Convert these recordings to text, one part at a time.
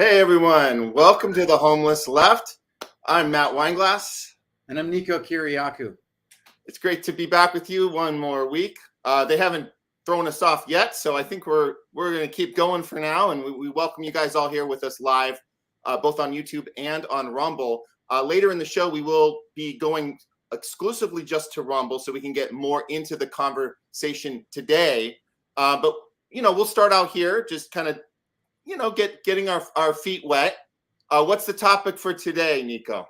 Hey everyone, welcome to The Homeless Left. I'm Matt Weinglass. And I'm Niko Kyriakou. It's great to be back with you one more week. They haven't thrown us off yet, so I think we're going to keep going for now, and we welcome you guys all here with us live, both on YouTube and on Rumble. Later in the show, we will be going exclusively just to Rumble so we can get more into the conversation today. But, we'll start out here, just kind of getting our feet wet. What's the topic for today, Niko?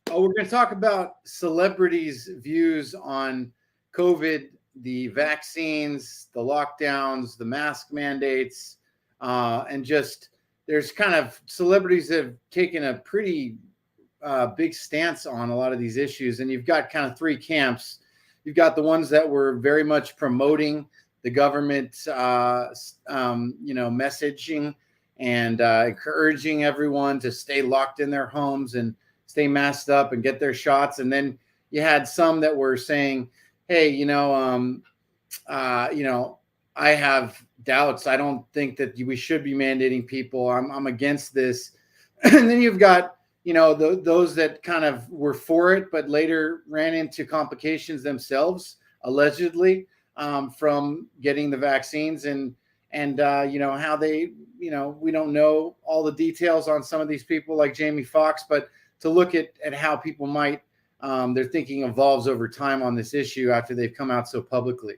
We're going to talk about celebrities' views on COVID, the vaccines, the lockdowns, the mask mandates, and just there's kind of celebrities that have taken a pretty big stance on a lot of these issues. And you've got kind of three camps. You've got the ones that were very much promoting the government, messaging and encouraging everyone to stay locked in their homes and stay masked up and get their shots. And then you had some that were saying, hey, I have doubts. I don't think that we should be mandating people. I'm against this. And then you've got, those that kind of were for it, but later ran into complications themselves, allegedly, from getting the vaccines and how they, we don't know all the details on some of these people like Jamie Foxx, but to look at how people might, their thinking evolves over time on this issue after they've come out so publicly.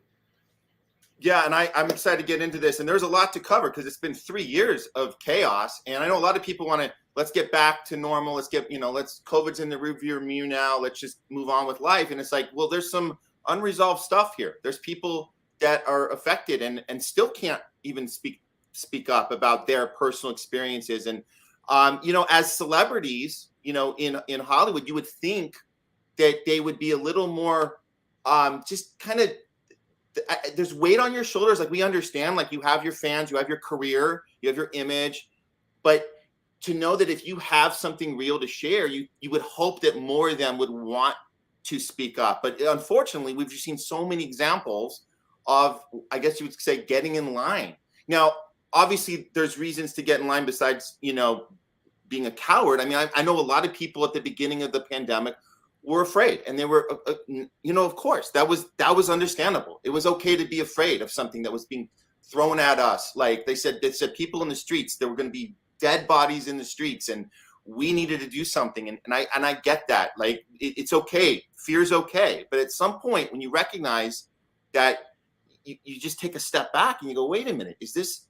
Yeah, and I'm excited to get into this. And there's a lot to cover because it's been 3 years of chaos. And I know a lot of people want to, let's get back to normal. Let's get, COVID's in the rearview mirror now. Let's just move on with life. And it's like, well, there's some unresolved stuff here. There's people that are affected and still can't even speak up about their personal experiences. And, as celebrities, in Hollywood, you would think that they would be a little more just kind of, there's weight on your shoulders. Like, we understand, like, you have your fans, you have your career, you have your image, but to know that if you have something real to share, you would hope that more of them would want to speak up. But unfortunately, we've just seen so many examples of, I guess you would say, getting in line. Now, obviously, there's reasons to get in line besides, being a coward. I mean, I know a lot of people at the beginning of the pandemic were afraid, and they were, of course, that was understandable. It was okay to be afraid of something that was being thrown at us. Like they said people in the streets, there were going to be dead bodies in the streets, and we needed to do something. And I get that. Like, it's okay. Fear's okay. But at some point, when you recognize that, you just take a step back and you go, wait a minute, is this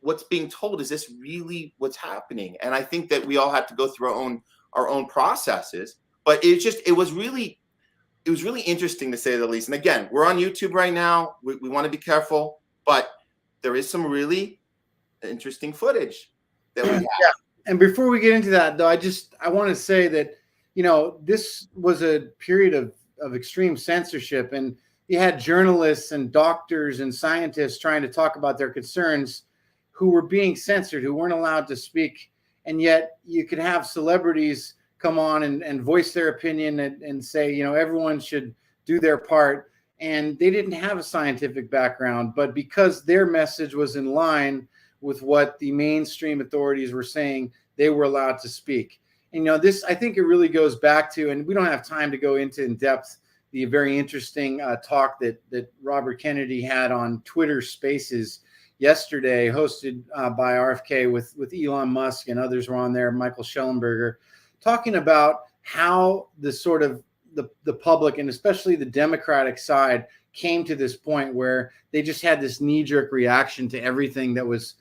what's being told? Is this really what's happening? And I think that we all have to go through our own processes. But it was really interesting, to say the least. And again, we're on YouTube right now. We want to be careful, but there is some really interesting footage that we have. Yeah. And before we get into that, though, I want to say that, this was a period of extreme censorship, and you had journalists and doctors and scientists trying to talk about their concerns who were being censored, who weren't allowed to speak. And yet you could have celebrities come on and voice their opinion and say, everyone should do their part. And they didn't have a scientific background, but because their message was in line with what the mainstream authorities were saying, they were allowed to speak. And, this, I think it really goes back to, and we don't have time to go into in depth, the very interesting talk that Robert Kennedy had on Twitter Spaces yesterday, hosted by RFK with Elon Musk, and others were on there, Michael Schellenberger, talking about how the sort of the public, and especially the Democratic side, came to this point where they just had this knee-jerk reaction to everything that was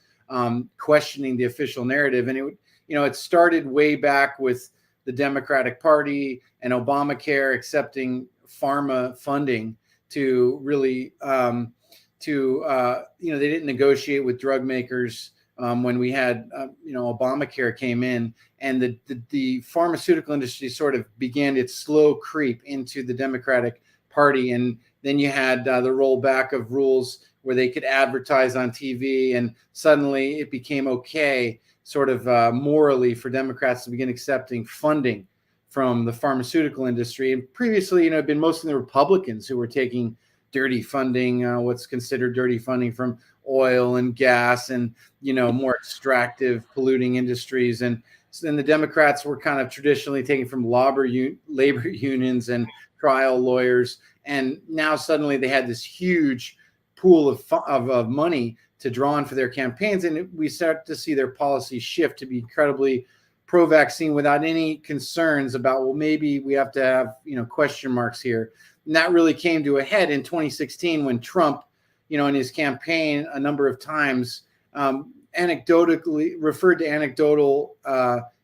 questioning the official narrative. And it started way back with the Democratic Party and Obamacare accepting pharma funding to really they didn't negotiate with drug makers when we had Obamacare came in, and the pharmaceutical industry sort of began its slow creep into the Democratic Party. And then you had the rollback of rules where they could advertise on TV, and suddenly it became okay, sort of morally, for Democrats to begin accepting funding from the pharmaceutical industry. And previously, it had been mostly the Republicans who were taking dirty funding, what's considered dirty funding, from oil and gas and, more extractive polluting industries. And then the Democrats were kind of traditionally taken from labor unions and trial lawyers. And now suddenly they had this huge pool of money to draw on for their campaigns. And we start to see their policies shift to be incredibly pro-vaccine without any concerns about, well, maybe we have to have, question marks here. And that really came to a head in 2016 when Trump, in his campaign a number of times, anecdotally referred to anecdotal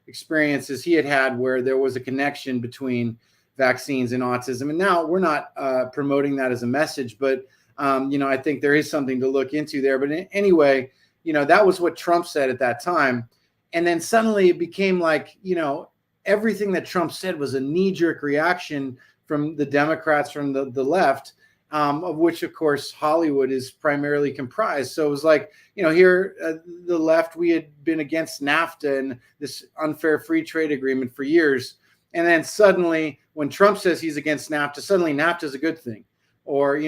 experiences he had where there was a connection between vaccines and autism. And now we're not promoting that as a message, but I think there is something to look into there. But anyway, that was what Trump said at that time. And then suddenly it became like, everything that Trump said was a knee-jerk reaction from the Democrats, from the left, of which, of course, Hollywood is primarily comprised. So it was like, here, the left, we had been against NAFTA and this unfair free trade agreement for years. And then suddenly, when Trump says he's against NAFTA, suddenly NAFTA is a good thing. Or,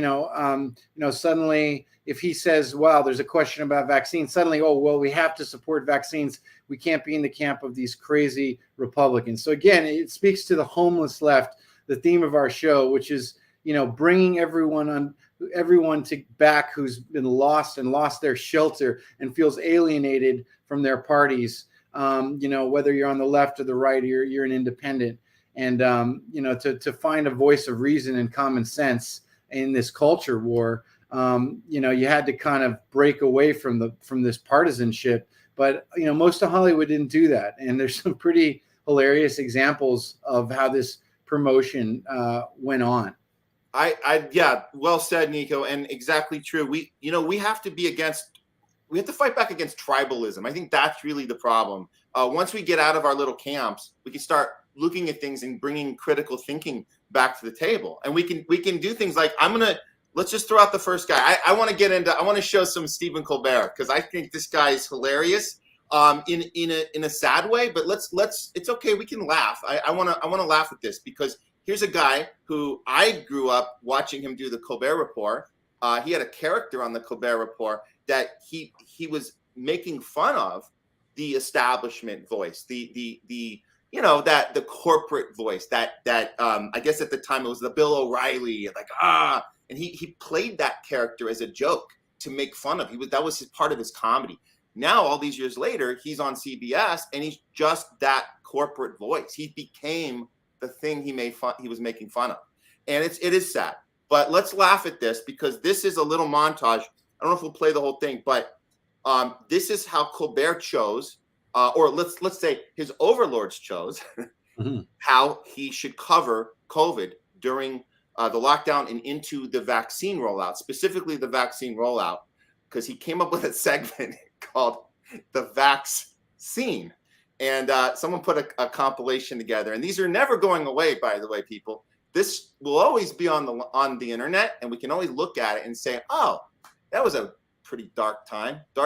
suddenly if he says, wow, there's a question about vaccines, suddenly, oh, well, we have to support vaccines. We can't be in the camp of these crazy Republicans. So again, it speaks to the homeless left, the theme of our show, which is, bringing everyone to back who's been lost and lost their shelter and feels alienated from their parties. Whether you're on the left or the right, you're an independent. And, to find a voice of reason and common sense in this culture war, you had to kind of break away from this partisanship. But, most of Hollywood didn't do that. And there's some pretty hilarious examples of how this promotion went on. Yeah, well said, Niko, and exactly true. We have to fight back against tribalism. I think that's really the problem. Once we get out of our little camps, we can start looking at things and bringing critical thinking back to the table. And we can do things like, let's just throw out the first guy. I want to show some Stephen Colbert, because I think this guy is hilarious, in a sad way, but it's okay. We can laugh. I want to laugh at this, because here's a guy who I grew up watching him do the Colbert Report. He had a character on the Colbert Report that he was making fun of the establishment voice, the corporate voice that I guess at the time it was the Bill O'Reilly, and he played that character as a joke to make fun of. That was part of his comedy. Now, all these years later, he's on CBS and he's just that corporate voice. He became the thing he was making fun of. And it is sad. But let's laugh at this, because this is a little montage. I don't know if we'll play the whole thing, but this is how Colbert chose, or let's say his overlords chose, how he should cover COVID during the lockdown and into the vaccine rollout, specifically the vaccine rollout, because he came up with a segment called The Vaccine. And someone put a compilation together, and these are never going away, by the way, people. This will always be on the internet, and we can always look at it and say, oh, that was a pretty dark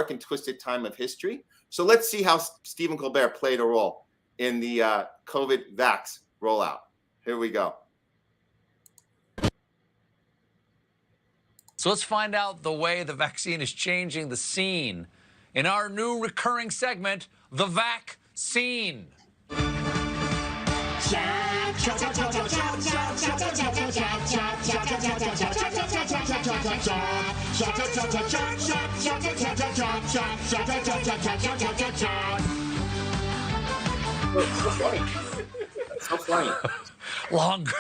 and twisted time of history. So let's see how Stephen Colbert played a role in the COVID vax rollout. Here we go. So let's find out the way the vaccine is changing the scene in our new recurring segment, The Vaccine. So funny. Longer.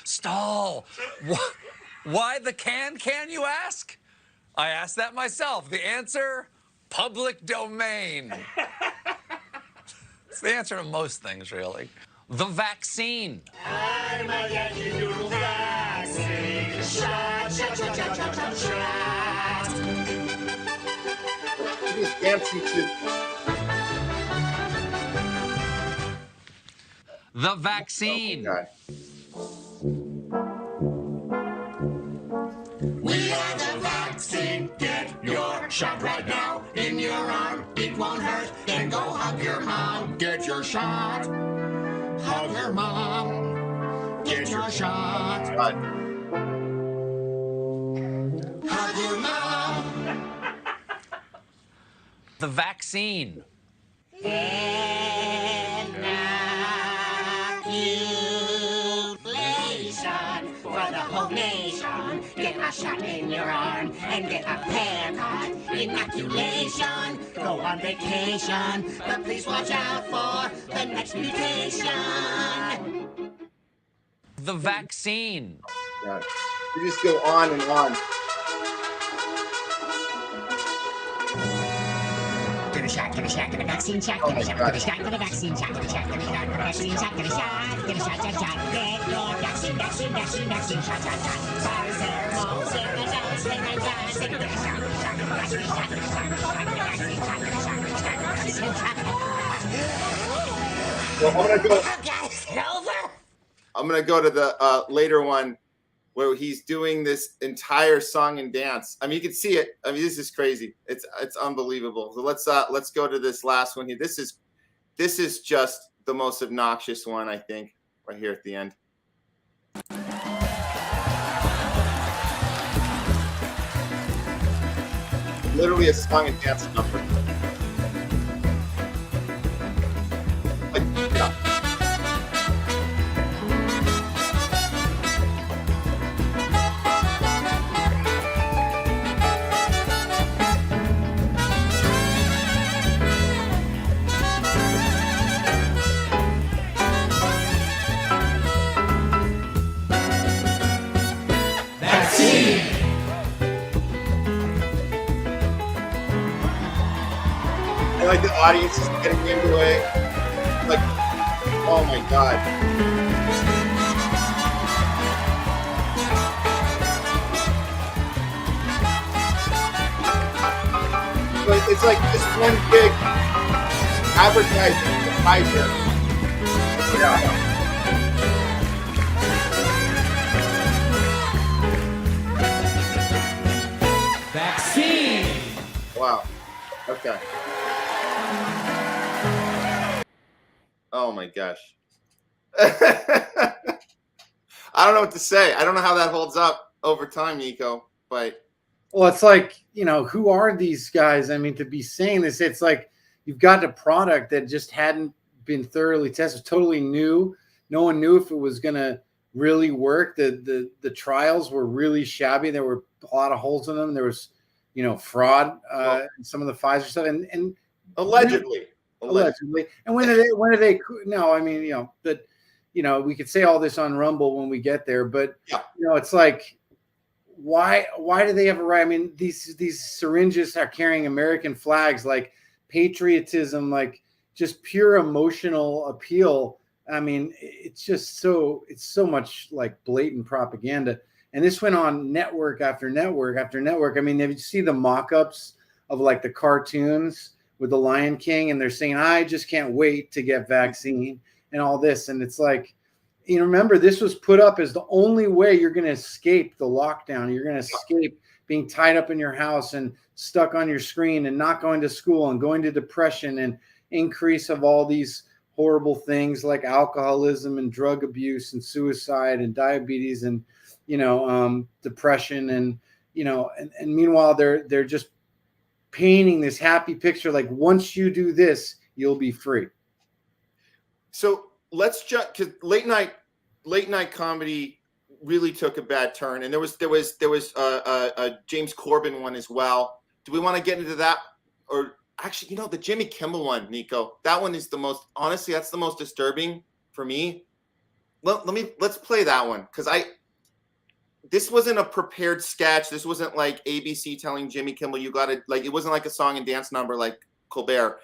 Stall. Why the can, you ask? I asked that myself. The answer, public domain. It's the answer to most things, really. The vaccine. I'm a Yankee Doodle vaccine. Shot. The vaccine. Okay. We are the vaccine. Get your shot right now in your arm. It won't hurt. Then go hug your mom. Get your shot. Hug your mom. Get your shot. Hug your mom. The vaccine. Inoculation for the whole nation. Get a shot in your arm and get a haircut. Inoculation, go on vacation, but please watch out for the next mutation. The vaccine. Yeah. You just go on and on. Get a shot, get a shot, get a vaccine shot, get a shot, get a shot, get a vaccine shot, get a shot, get a shot, get a vaccine shot, get a shot, get a shot, shot, shot, get your vaccine, vaccine, vaccine, vaccine, shot, shot, shot. SARS, measles, measles, meningitis, get a shot, get a shot, get a vaccine shot, get a shot, get a shot, get a vaccine shot, get a shot, get a shot, get a vaccine shot. Well, Okay, is it over? I'm gonna go to the later one where he's doing this entire song and dance. I mean, you can see it. I mean, this is crazy. It's unbelievable. So let's go to this last one here. This is just the most obnoxious one, I think, right here at the end. Literally a song and dance number. Like, yeah. And like the audience is getting into it. Like, oh my God. But it's like this one big advertising for Pfizer. Yeah. Vaccine. Wow. Okay. Oh my gosh. I don't know what to say. I don't know how that holds up over time, Niko, but Well, it's like, who are these guys? I mean, to be saying this, it's like you've got a product that just hadn't been thoroughly tested, totally new. No one knew if it was going to really work. The trials were really shabby. There were a lot of holes in them. There was, fraud in some of the Pfizer stuff, and allegedly. And when did they? No, I mean, but we could say all this on Rumble when we get there, but Yeah. It's like, why do they have a right? I mean, these syringes are carrying American flags, like patriotism, like just pure emotional appeal. I mean, it's so much like blatant propaganda. And this went on network after network after network. I mean, if you see the mock-ups of like the cartoons with the Lion King, and they're saying, I just can't wait to get vaccine and all this. And it's like, remember, this was put up as the only way you're going to escape the lockdown. You're going to escape being tied up in your house and stuck on your screen and not going to school and going to depression and increase of all these horrible things like alcoholism and drug abuse and suicide and diabetes and, depression. And, and meanwhile, they're just painting this happy picture. Like, once you do this, you'll be free. So let's just, because late night comedy really took a bad turn, and there was a James Corbin one as well. Do we want to get into that, or actually, the Jimmy Kimmel one, Niko? That one is honestly, that's the most disturbing for me. Let's play that one, because this wasn't a prepared sketch. This wasn't like ABC telling Jimmy Kimmel, you got to, like, it wasn't like a song and dance number like Colbert.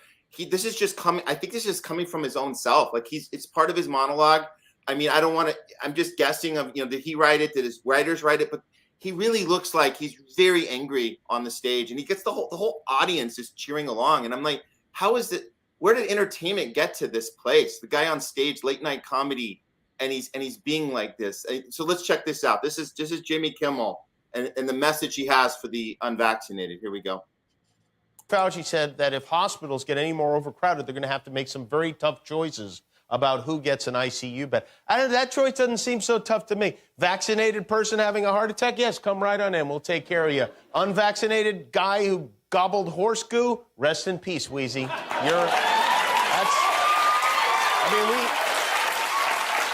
This is just coming. I think this is coming from his own self. Like, it's part of his monologue. I mean, I don't want to, I'm just guessing of, did he write it? Did his writers write it? But he really looks like he's very angry on the stage, and he gets the whole audience is cheering along. And I'm like, how is it? Where did entertainment get to this place? The guy on stage, late night comedy, and he's being like this. So let's check this out. This is Jimmy Kimmel and the message he has for the unvaccinated. Here we go. Fauci said that if hospitals get any more overcrowded, they're going to have to make some very tough choices about who gets an ICU bed. That choice doesn't seem so tough to me. Vaccinated person having a heart attack? Yes, come right on in. We'll take care of you. Unvaccinated guy who gobbled horse goo, rest in peace, Wheezy.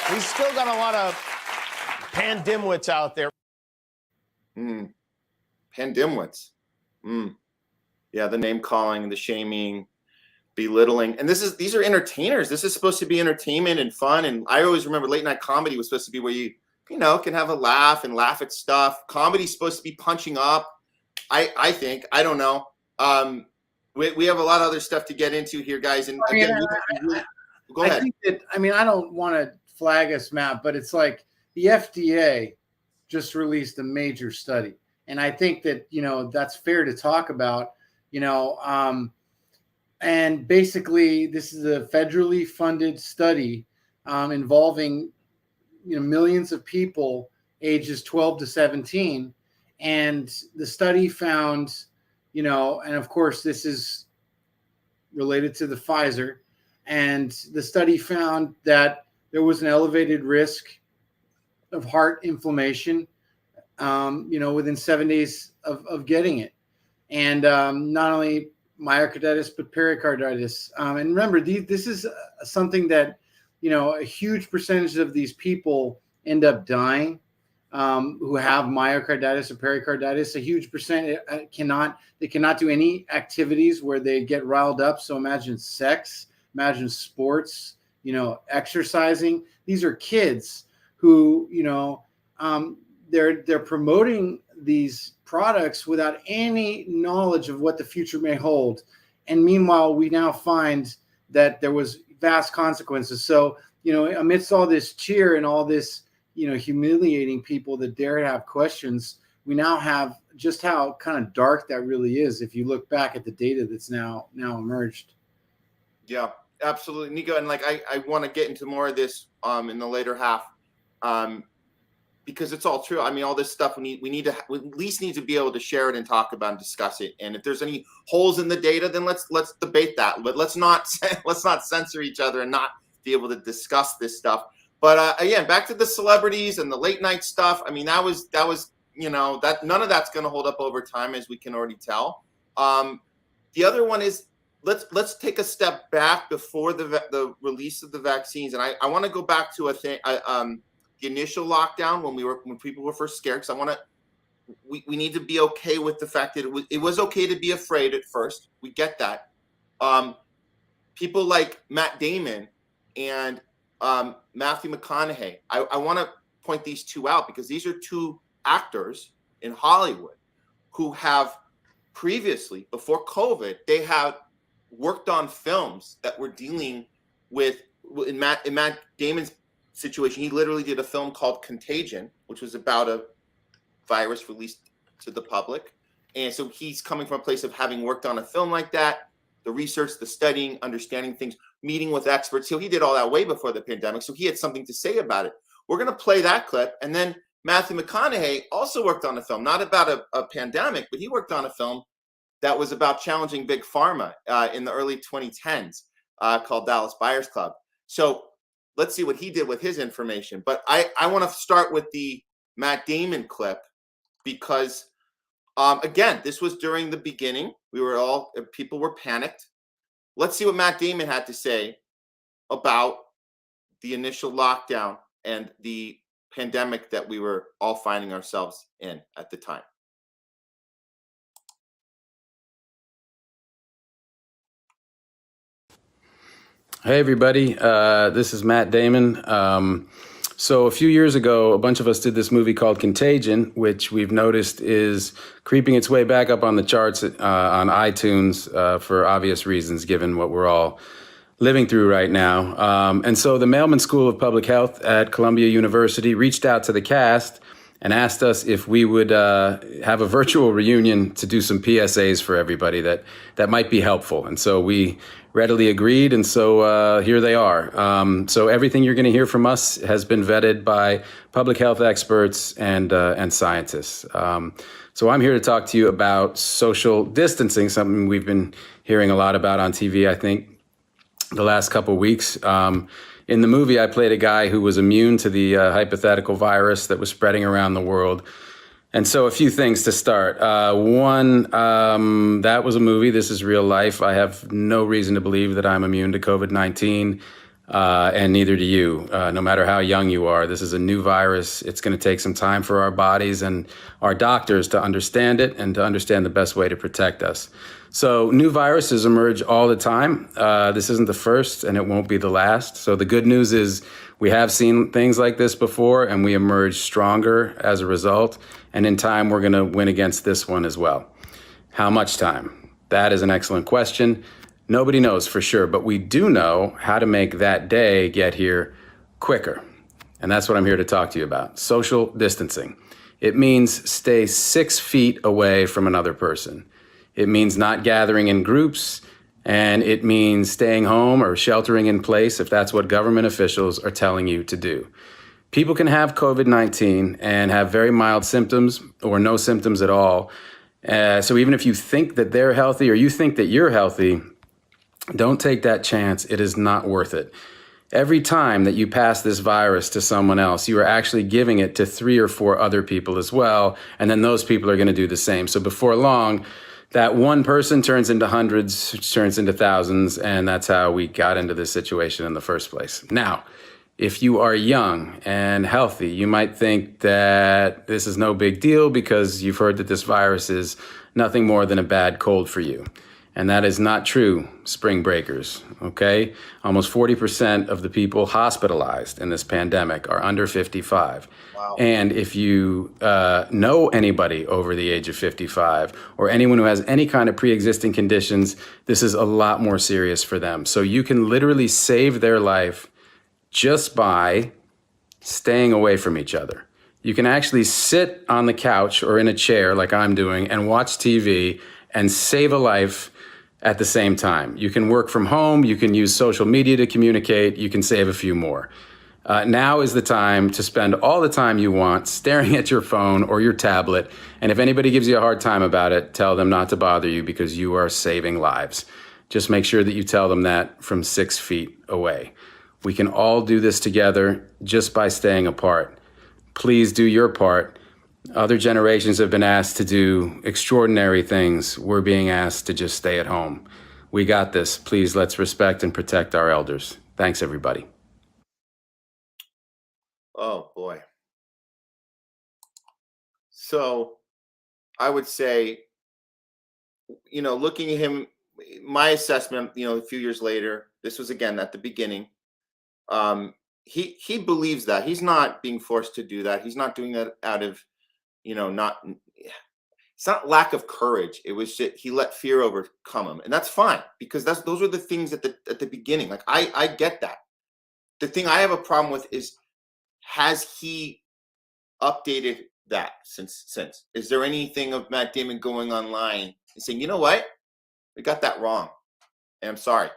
We still got a lot of pandimwits out there. Pandimwits. Yeah, the name calling, the shaming, belittling. And these are entertainers. This is supposed to be entertainment and fun. And I always remember late night comedy was supposed to be where you can have a laugh and laugh at stuff. Comedy's supposed to be punching up. I think. I don't know. We have a lot of other stuff to get into here, guys. And again, go ahead. I don't want to flag us, Matt, but it's like the FDA just released a major study. And I think that, that's fair to talk about, and basically this is a federally funded study involving, millions of people ages 12 to 17. And the study found, and of course this is related to the Pfizer, and the study found that there was an elevated risk of heart inflammation, within 7 days of getting it. And not only myocarditis, but pericarditis. And remember, this is something that, a huge percentage of these people end up dying who have myocarditis or pericarditis. A huge percent cannot do any activities where they get riled up. So imagine sex, imagine sports, exercising. These are kids who, they're promoting these products without any knowledge of what the future may hold. And meanwhile, we now find that there was vast consequences. So, amidst all this cheer and all this, humiliating people that dare to have questions, we now have just how kind of dark that really is if you look back at the data that's now emerged. Yeah, absolutely, Niko. And I want to get into more of this in the later half. Because it's all true. I mean, all this stuff we at least need to be able to share it and talk about and discuss it. And if there's any holes in the data, then let's debate that. But let's not censor each other and not be able to discuss this stuff. But again, back to the celebrities and the late night stuff. I mean, that was that none of that's going to hold up over time, as we can already tell. The other one is let's take a step back before the release of the vaccines, and I want to go back to a thing. The initial lockdown when people were first scared, because we need to be okay with the fact that it was okay to be afraid at first. We get that. People like Matt Damon and Matthew McConaughey. I want to point these two out because these are two actors in Hollywood who have previously, before COVID, they had worked on films that were dealing with, in Matt Damon's situation, he literally did a film called Contagion, which was about a virus released to the public. And so he's coming from a place of having worked on a film like that, the research, the studying, understanding things, meeting with experts. So he did all that way before the pandemic. So he had something to say about it. We're going to play that clip. And then Matthew McConaughey also worked on a film, not about a pandemic, but he worked on a film that was about challenging big pharma in the early 2010s called Dallas Buyers Club. So let's see what he did with his information. But I want to start with the Matt Damon clip because, again, this was during the beginning. People were panicked. Let's see what Matt Damon had to say about the initial lockdown and the pandemic that we were all finding ourselves in at the time. Hey, everybody. This is Matt Damon. So a few years ago, a bunch of us did this movie called Contagion, which we've noticed is creeping its way back up on the charts on iTunes for obvious reasons, given what we're all living through right now. And so the Mailman School of Public Health at Columbia University reached out to the cast and asked us if we would have a virtual reunion to do some PSAs for everybody that might be helpful. And so we readily agreed, and so here they are. So everything you're going to hear from us has been vetted by public health experts and scientists. So I'm here to talk to you about social distancing, something we've been hearing a lot about on TV, I think, the last couple of weeks. In the movie, I played a guy who was immune to the hypothetical virus that was spreading around the world. And so a few things to start. One, that was a movie. This is real life. I have no reason to believe that I'm immune to COVID-19, and neither do you. No matter how young you are, this is a new virus. It's going to take some time for our bodies and our doctors to understand it and to understand the best way to protect us. So new viruses emerge all the time. This isn't the first, and it won't be the last. So the good news is we have seen things like this before, and we emerge stronger as a result. And in time, we're going to win against this one as well. How much time? That is an excellent question. Nobody knows for sure, but we do know how to make that day get here quicker. And that's what I'm here to talk to you about. Social distancing. It means stay 6 feet away from another person. It means not gathering in groups, and it means staying home or sheltering in place if that's what government officials are telling you to do. People can have COVID-19 and have very mild symptoms or no symptoms at all. So even if you think that they're healthy or you think that you're healthy, don't take that chance. It is not worth it. Every time that you pass this virus to someone else, you are actually giving it to 3 or 4 other people as well. And then those people are going to do the same. So before long, that one person turns into hundreds, turns into thousands, and that's how we got into this situation in the first place. Now, if you are young and healthy, you might think that this is no big deal because you've heard that this virus is nothing more than a bad cold for you. And that is not true, spring breakers, okay? Almost 40% of the people hospitalized in this pandemic are under 55. Wow. And if you know anybody over the age of 55 or anyone who has any kind of pre-existing conditions, this is a lot more serious for them. So you can literally save their life just by staying away from each other. You can actually sit on the couch or in a chair like I'm doing and watch TV and save a life at the same time. You can work from home, you can use social media to communicate, you can save a few more. Now is the time to spend all the time you want staring at your phone or your tablet, and if anybody gives you a hard time about it, tell them not to bother you because you are saving lives. Just make sure that you tell them that from 6 feet away. We can all do this together just by staying apart. Please do your part. Other generations have been asked to do extraordinary things. We're being asked to just stay at home. We got this. Please, let's respect and protect our elders. Thanks, everybody. Oh, boy. So I would say, looking at him, my assessment, a few years later, this was again at the beginning. He believes that. He's not being forced to do that. He's not doing that out of it's not lack of courage. It was just, he let fear overcome him, and that's fine because those are the things at the beginning. Like I get that. The thing I have a problem with is, has he updated that since? Is there anything of Matt Damon going online and saying, you know what, we got that wrong, and I'm sorry?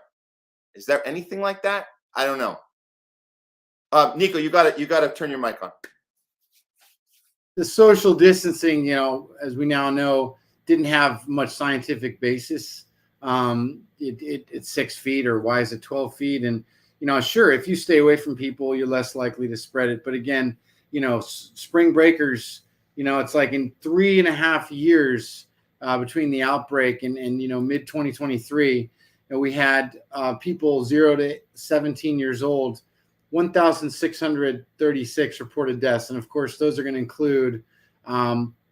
Is there anything like that? I don't know. Niko, you got to turn your mic on. The social distancing, as we now know, didn't have much scientific basis. It's 6 feet, or why is it 12 feet? And, sure, if you stay away from people, you're less likely to spread it. But again, spring breakers, it's like in 3.5 years between the outbreak and mid 2023, we had people 0 to 17 years old, 1,636 reported deaths. And of course, those are going to include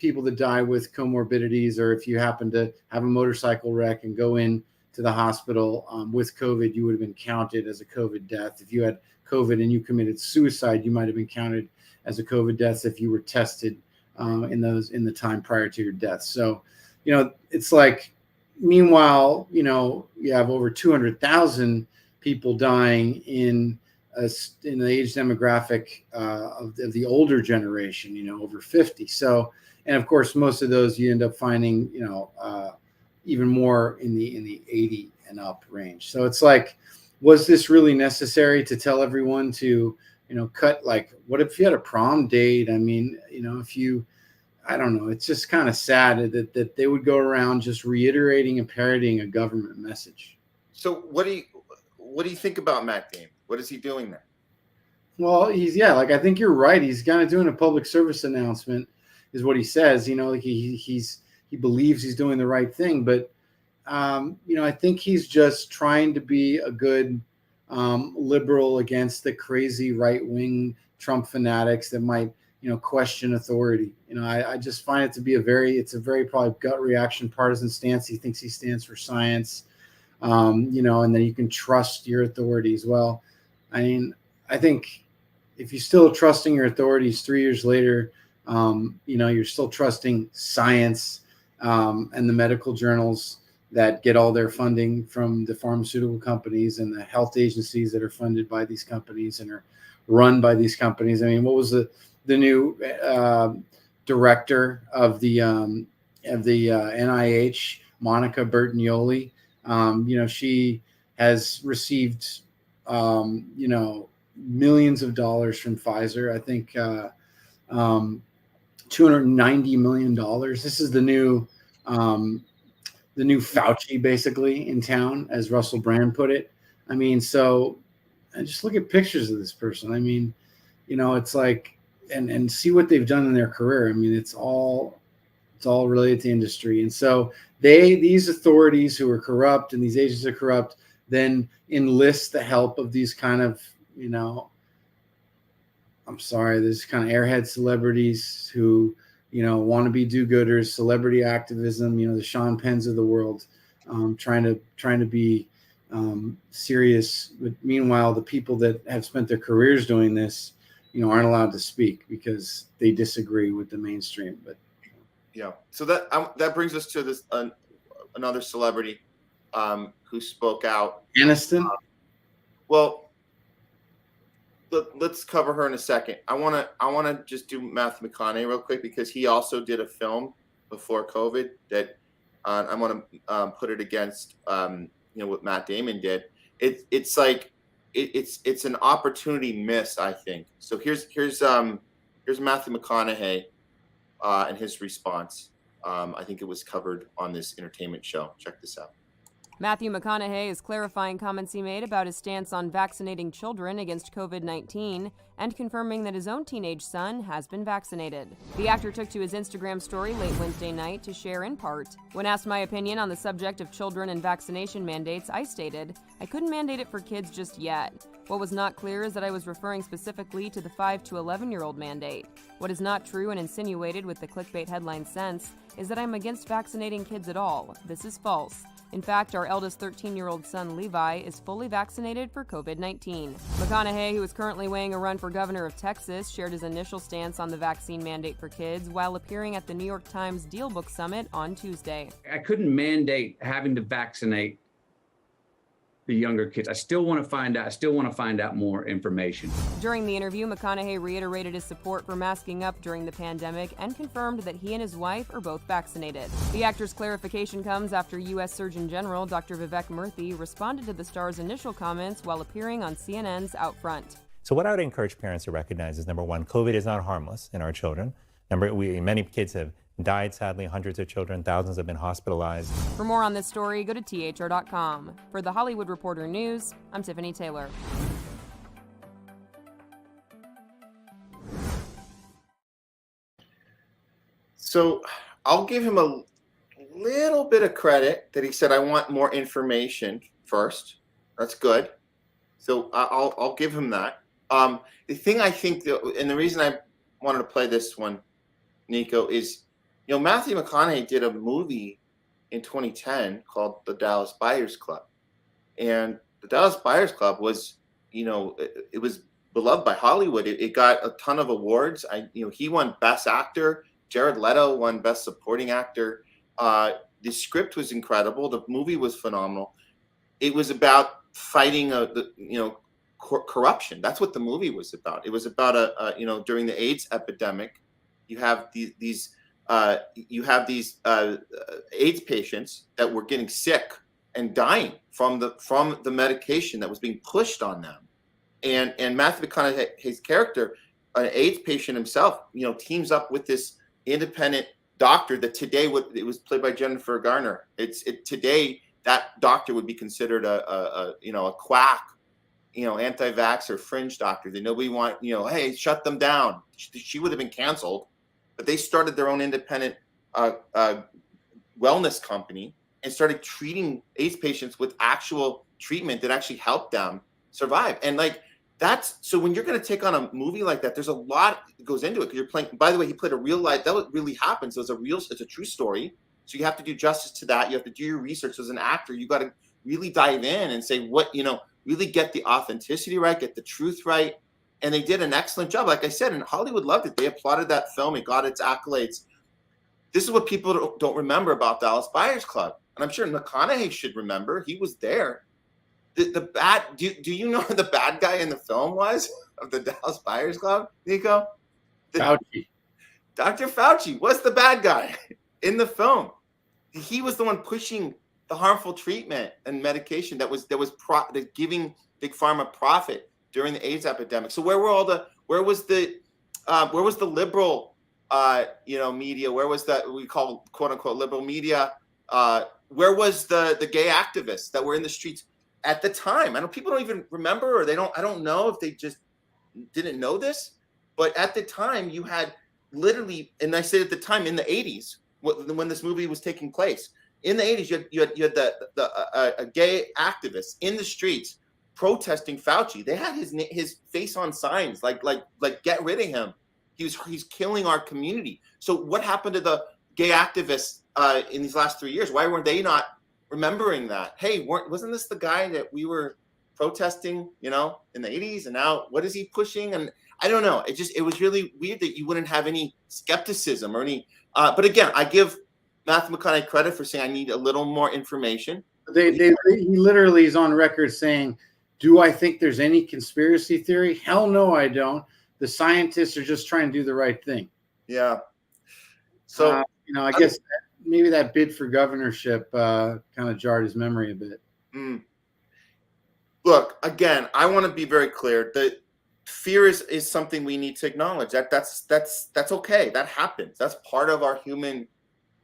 people that die with comorbidities, or if you happen to have a motorcycle wreck and go in to the hospital with COVID, you would have been counted as a COVID death. If you had COVID and you committed suicide, you might have been counted as a COVID death if you were tested in the time prior to your death. So, it's like, meanwhile, you have over 200,000 people dying in the age demographic of the older generation, over 50. So, and of course, most of those you end up finding, even more in the 80 and up range. So it's like, was this really necessary to tell everyone to, cut? Like, what if you had a prom date? I mean, I don't know. It's just kind of sad that they would go around just reiterating and parroting a government message. So what do you think about Matt Damon? What is he doing there? Well, I think you're right. He's kind of doing a public service announcement. is what he says. You know, like he believes he's doing the right thing, but you know, I think he's just trying to be a good liberal against the crazy right-wing Trump fanatics that might, you know, question authority. You know, I just find it to be it's a very probably gut reaction partisan stance. He thinks he stands for science, you know, and then you can trust your authorities. Well, I mean, I think if you're still trusting your authorities 3 years later, you know, you're still trusting science and the medical journals that get all their funding from the pharmaceutical companies and the health agencies that are funded by these companies and are run by these companies. I mean, what was the new director of the NIH, Monica Bertagnolli? You know, she has received, you know, millions of dollars from Pfizer. I think $290 million. This is the new Fauci basically in town, as Russell Brand put it. I mean, so and just look at pictures of this person. I mean, you know, it's like, and see what they've done in their career. I mean, it's all related to industry. And so these authorities who are corrupt and these agents are corrupt, then enlist the help of these kind of, you know, I'm sorry, there's kind of airhead celebrities who, you know, want to be do-gooders, celebrity activism, you know, the Sean Penns of the world, trying to be serious. But meanwhile, the people that have spent their careers doing this, you know, aren't allowed to speak because they disagree with the mainstream. But yeah, so that brings us to this another celebrity who spoke out. Aniston. Well, let's cover her in a second. I wanna just do Matthew McConaughey real quick because he also did a film before COVID that I want to put it against you know, what Matt Damon did. It's like it's an opportunity missed, I think. So here's Matthew McConaughey and his response. I think it was covered on this entertainment show. Check this out. Matthew McConaughey is clarifying comments he made about his stance on vaccinating children against COVID-19 and confirming that his own teenage son has been vaccinated. The actor took to his Instagram story late Wednesday night to share in part. When asked my opinion on the subject of children and vaccination mandates, I stated, I couldn't mandate it for kids just yet. What was not clear is that I was referring specifically to the 5 to 11-year-old mandate. What is not true and insinuated with the clickbait headline sense is that I'm against vaccinating kids at all. This is false. In fact, our eldest 13-year-old son, Levi, is fully vaccinated for COVID-19. McConaughey, who is currently weighing a run for governor of Texas, shared his initial stance on the vaccine mandate for kids while appearing at the New York Times Deal Book Summit on Tuesday. I couldn't mandate having to vaccinate the younger kids. I still want to find out more information. During the interview, McConaughey reiterated his support for masking up during the pandemic and confirmed that he and his wife are both vaccinated. The actor's clarification comes after U.S. Surgeon General Dr. Vivek Murthy responded to the star's initial comments while appearing on CNN's Out Front. So what I would encourage parents to recognize is, number one, COVID is not harmless in our children. Many kids have died, sadly, hundreds of children, thousands have been hospitalized. For more on this story, go to thr.com. For The Hollywood Reporter News, I'm Tiffany Taylor. So I'll give him a little bit of credit that he said, I want more information first. That's good. So I'll give him that. The thing I think, and the reason I wanted to play this one, Niko, is, you know, Matthew McConaughey did a movie in 2010 called The Dallas Buyers Club. And The Dallas Buyers Club was, you know, it was beloved by Hollywood. It got a ton of awards. He won Best Actor. Jared Leto won Best Supporting Actor. The script was incredible. The movie was phenomenal. It was about fighting corruption. That's what the movie was about. It was about during the AIDS epidemic, you have these AIDS patients that were getting sick and dying from the medication that was being pushed on them. And Matthew McConaughey's character, an AIDS patient himself, teams up with this independent doctor that today it was played by Jennifer Garner. Today that doctor would be considered a quack, anti-vaxxer fringe doctor that nobody hey, shut them down. She would have been canceled. but they started their own independent wellness company and started treating AIDS patients with actual treatment that actually helped them survive. And like, so when you're going to take on a movie like that, there's a lot that goes into it, because you're playing, by the way, he played a real life, that really happened. So it's a true story. So you have to do justice to that. You have to do your research as an actor. You got to really dive in and say really get the authenticity right, get the truth right. And they did an excellent job. Like I said, and Hollywood loved it. They applauded that film. It got its accolades. This is what people don't remember about Dallas Buyers Club. And I'm sure McConaughey should remember. He was there. Do you know who the bad guy in the film was of the Dallas Buyers Club, Niko? Fauci. Dr. Fauci was the bad guy in the film. He was the one pushing the harmful treatment and medication that was giving Big Pharma profit during the AIDS epidemic. So where was the liberal media? Where was that we call quote unquote liberal media? Where was the gay activists that were in the streets at the time? I know people don't even remember, or I don't know if they just didn't know this, but at the time you had literally, and I say at the time in the 80s, when this movie was taking place, in the 80s, you had the gay activists in the streets protesting Fauci. They had his face on signs like get rid of him. He's killing our community. So what happened to the gay activists in these last 3 years? Why weren't they not remembering that? Hey, wasn't this the guy that we were protesting, in the 80s, and now what is he pushing? And I don't know. It was really weird that you wouldn't have any skepticism or any. But again, I give Matthew McConaughey credit for saying I need a little more information. He literally is on record saying, "Do I think there's any conspiracy theory? Hell no, I don't. The scientists are just trying to do the right thing." Yeah. So I guess maybe that bid for governorship kind of jarred his memory a bit. Look, again, I want to be very clear that fear is something we need to acknowledge. That's okay. That happens. That's part of our human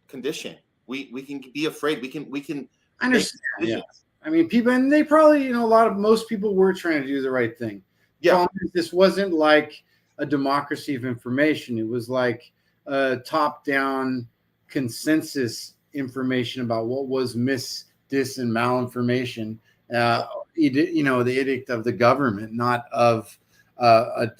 condition. We can be afraid. We can I understand. Yeah. I mean, people, and they probably, most people were trying to do the right thing. Yeah. This wasn't like a democracy of information. It was like a top-down consensus information about what was dis, and malinformation. The edict of the government, not of a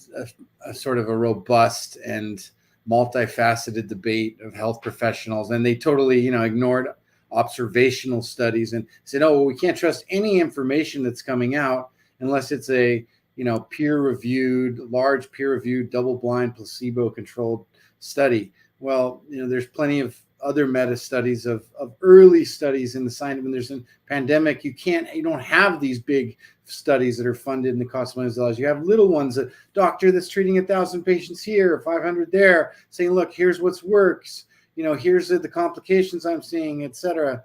sort of a robust and multifaceted debate of health professionals. And they totally, ignored observational studies and said, "Oh, well, we can't trust any information that's coming out unless it's a, large peer-reviewed, double-blind, placebo-controlled study." Well, there's plenty of other meta studies of early studies in the science. When there's a pandemic, you don't have these big studies that are funded and the cost millions of dollars. You have little ones, a doctor that's treating 1,000 patients here, 500 there, saying, "Look, here's what works. Here's the complications I'm seeing, etc."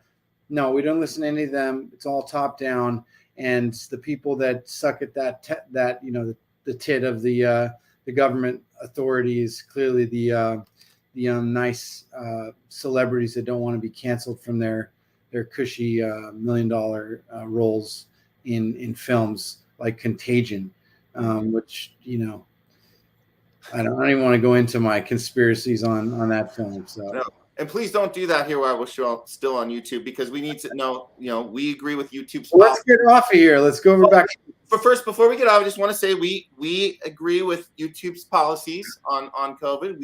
No, we don't listen to any of them. It's all top down, and the people that suck at the tit of the government authorities, clearly the nice celebrities that don't want to be canceled from their cushy $1 million roles in films like Contagion, which I don't even want to go into my conspiracies on that film. So. No. And please don't do that here while we're still on YouTube, because we need to know, we agree with YouTube's. Well, let's get off of here. Let's go back. But first, before we get off, I just want to say we agree with YouTube's policies on COVID.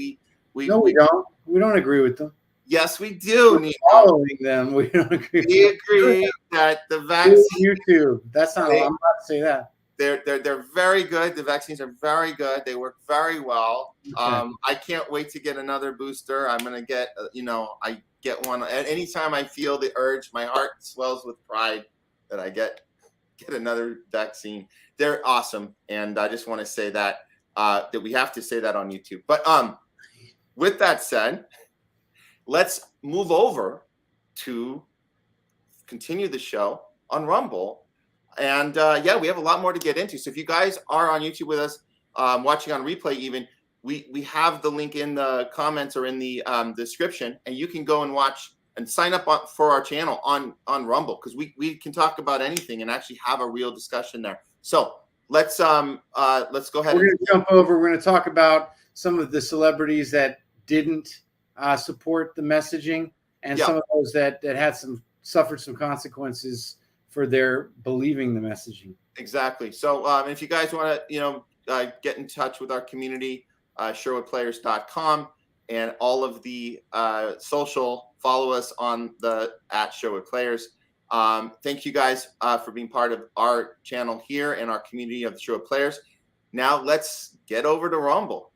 No, we don't. We don't agree with them. Yes, we do. We're following them. We don't agree. We agree that the vaccine. YouTube. That's not. I'm not to say that. They're very good. The vaccines are very good. They work very well. Okay. I can't wait to get another booster. I'm gonna get. I get one at any time I feel the urge. My heart swells with pride that I get another vaccine. They're awesome, and I just want to say that we have to say that on YouTube. But with that said, let's move over to continue the show on Rumble. And we have a lot more to get into. So if you guys are on YouTube with us, watching on replay even, we have the link in the comments or in the description, and you can go and watch and sign up for our channel on Rumble, because we can talk about anything and actually have a real discussion there. So let's go ahead. We're going to jump over. We're going to talk about some of the celebrities that didn't support the messaging, and Yeah. some of those that had suffered some consequences for their believing the messaging. Exactly. So if you guys want to, get in touch with our community, SherwoodPlayers.com, and all of the social, follow us on the @Sherwood Players. Thank you guys for being part of our channel here and our community of the Sherwood Players. Now let's get over to Rumble.